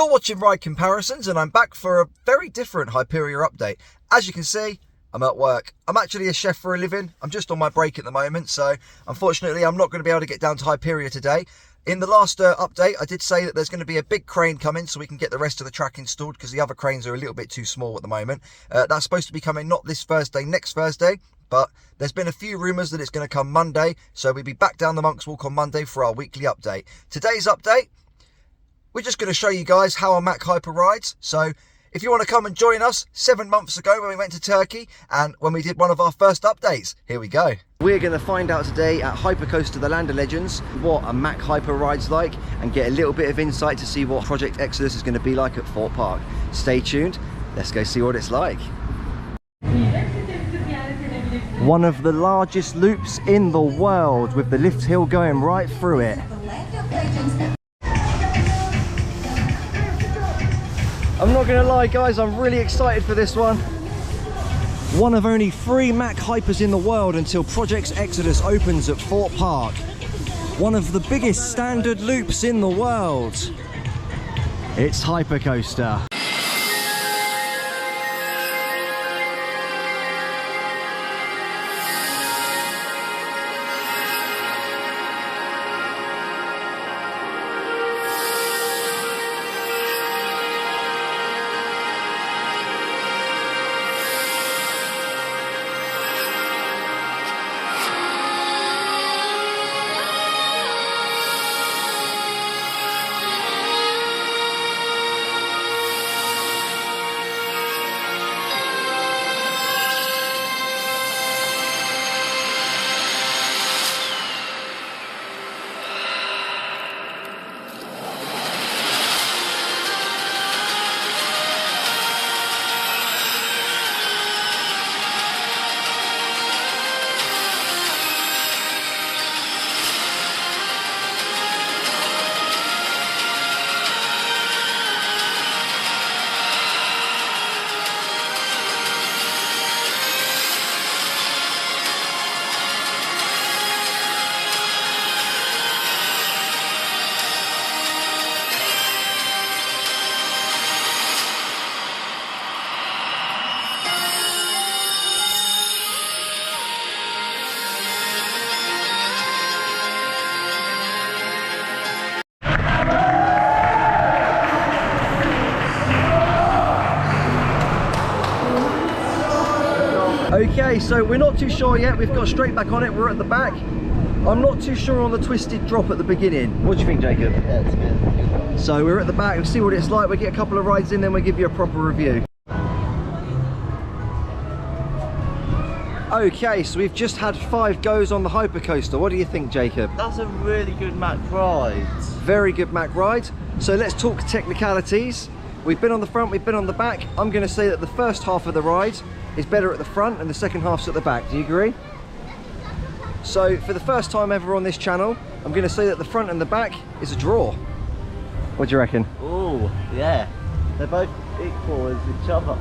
You're watching Ride Comparisons, and I'm back for a very different Hyperia update. As you can see, I'm at work. I'm actually a chef for a living. I'm just on my break at the moment, so unfortunately I'm not going to be able to get down to Hyperia today. In the last update, I did say that there's going to be a big crane coming so we can get the rest of the track installed, because the other cranes are a little bit too small at the moment. That's supposed to be coming not this Thursday, next Thursday, but there's been a few rumours that it's going to come Monday, so we'll be back down the Monk's Walk on Monday for our weekly update. Today's update, we're just going to show you guys how a Mack Hyper rides. So if you want to come and join us 7 months ago when we went to Turkey and when we did one of our first updates, here we go. We're going to find out today at Hypercoaster, the Land of Legends, what a Mack Hyper ride's like and get a little bit of insight to see what Project Exodus is going to be like at Thorpe Park. Stay tuned, let's go see what it's like. One of the largest loops in the world, with the lift hill going right through it. I'm not going to lie guys, I'm really excited for this one. One of only 3 Mack Hypers in the world until Project Exodus opens at Thorpe Park. One of the biggest standard loops in the world. It's Hypercoaster. Okay, so we're not too sure yet. We've got straight back on it. We're at the back. I'm not too sure on the twisted drop at the beginning. What do you think, Jacob? Yeah, it's good. So we're at the back. We'll see what it's like. We'll get a couple of rides in, then we'll give you a proper review. Okay, so we've just had 5 goes on the Hypercoaster. What do you think, Jacob? That's a really good Mack ride. Very good Mack ride. So let's talk technicalities. We've been on the front, we've been on the back. I'm going to say that the first half of the ride is better at the front and the second half's at the back. Do you agree? So for the first time ever on this channel, I'm going to say that the front and the back is a draw. What do you reckon? Oh, yeah. They're both equal as each other.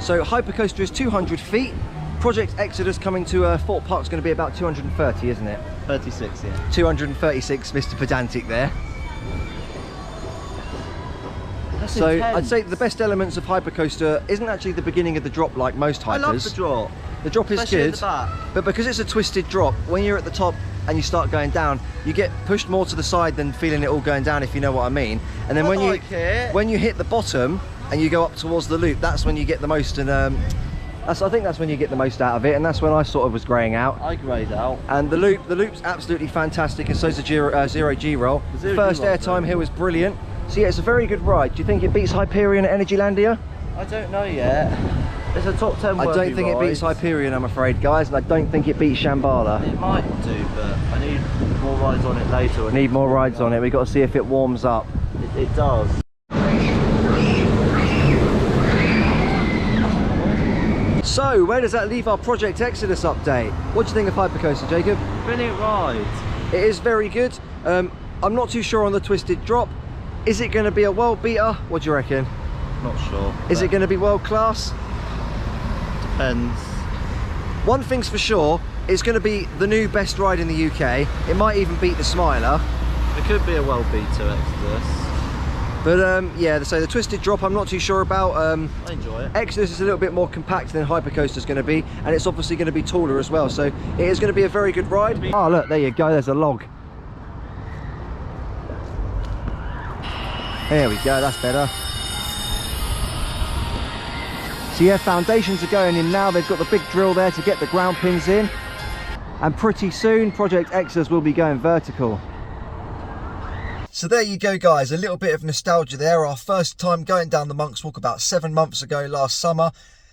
So Hypercoaster is 200 feet. Project Exodus coming to Thorpe Park is going to be about 230, isn't it? 36, yeah. 236, Mr. Pedantic there. That's so intense. I'd say the best elements of Hypercoaster isn't actually the beginning of the drop like most Hypers. I love the drop. The drop is Especially good, in the back. but because it's a twisted drop, when you're at the top and you start going down, you get pushed more to the side than feeling it all going down, if you know what I mean. And then when you hit the bottom and you go up towards the loop, that's when you get the most. And I think that's when you get the most out of it, and that's when I sort of was greying out. I greyed out. And the loop's absolutely fantastic, and so's the zero G roll. The first airtime here was brilliant. So yeah, it's a very good ride. Do you think it beats Hyperion at Energylandia? I don't know yet. It's a top 10 worthy I don't think ride. it beats Hyperion, I'm afraid, guys, and I don't think it beats Shambhala. It might do, but I need more rides on it later. Need more rides on it. We've got to see if it warms up. It does. So, where does that leave our Project Exodus update? What do you think of Hypercoaster, Jacob? Brilliant ride. It is very good. I'm not too sure on the twisted drop. Is it going to be a world beater? What do you reckon? Not sure. Is it going to be world class? Depends. One thing's for sure, it's going to be the new best ride in the UK. It might even beat the Smiler. It could be a well beater Exodus. But yeah, so the twisted drop I'm not too sure about. I enjoy it. Exodus is a little bit more compact than Hypercoaster is going to be, and it's obviously going to be taller as well, so it is going to be a very good ride. Oh look, there you go, there's a log. There we go, that's better. So yeah, foundations are going in now. They've got the big drill there to get the ground pins in, and pretty soon Project Exodus will be going vertical. So there you go guys, a little bit of nostalgia there. Our first time going down the Monk's Walk about 7 months ago last summer.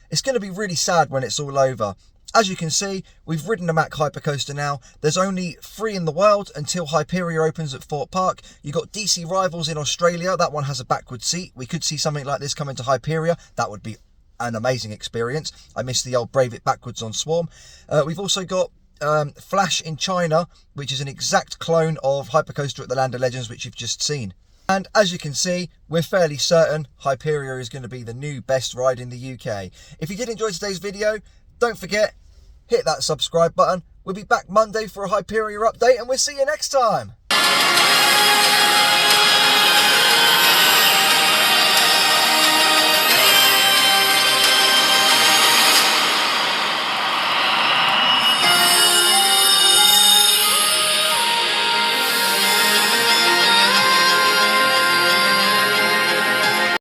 It's going to be really sad when it's all over. As you can see, we've ridden a mack Hypercoaster now. There's only 3 in the world until Hyperia opens at Thorpe Park. You've got DC Rivals in Australia. That one has a backward seat. We could see something like this coming to Hyperia. That would be an amazing experience. I miss the old Brave It backwards on Swarm. We've also got Flash in China, which is an exact clone of Hypercoaster at the Land of Legends, which you've just seen. And as you can see, we're fairly certain Hyperia is going to be the new best ride in the UK. If you did enjoy today's video, don't forget, hit that subscribe button. We'll be back Monday for a Hyperia update, and we'll see you next time.